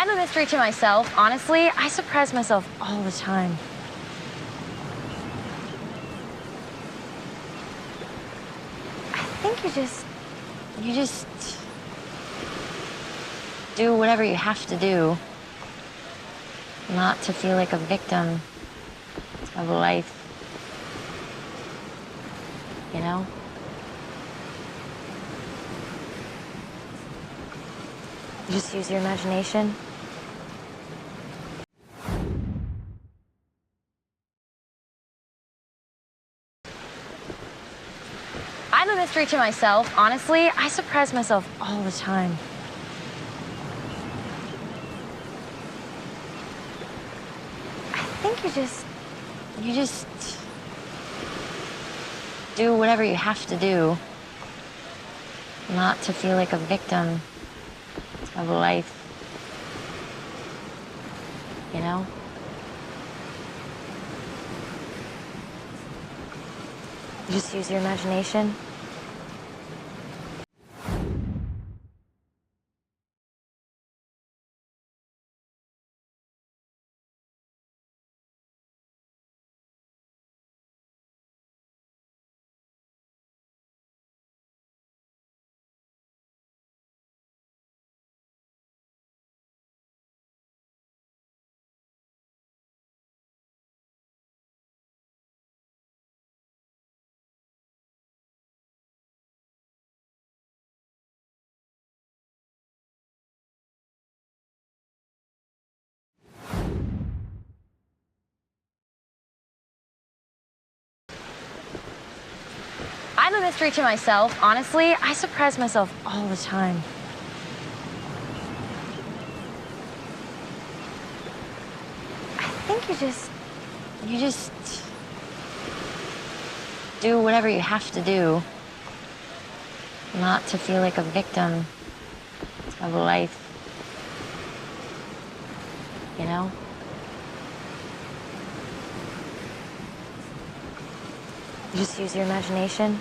I'm a mystery to myself. Honestly, I surprise myself all the time. I think you just do whatever you have to do not to feel like a victim of life, you know? You just use your imagination. I'm a mystery to myself. Honestly, I surprise myself all the time. I think you just do whatever you have to do not to feel like a victim of life, you know? You just use your imagination. I'm a mystery to myself. Honestly, I surprise myself all the time. I think you just do whatever you have to do not to feel like a victim of life, you know? You just use your imagination.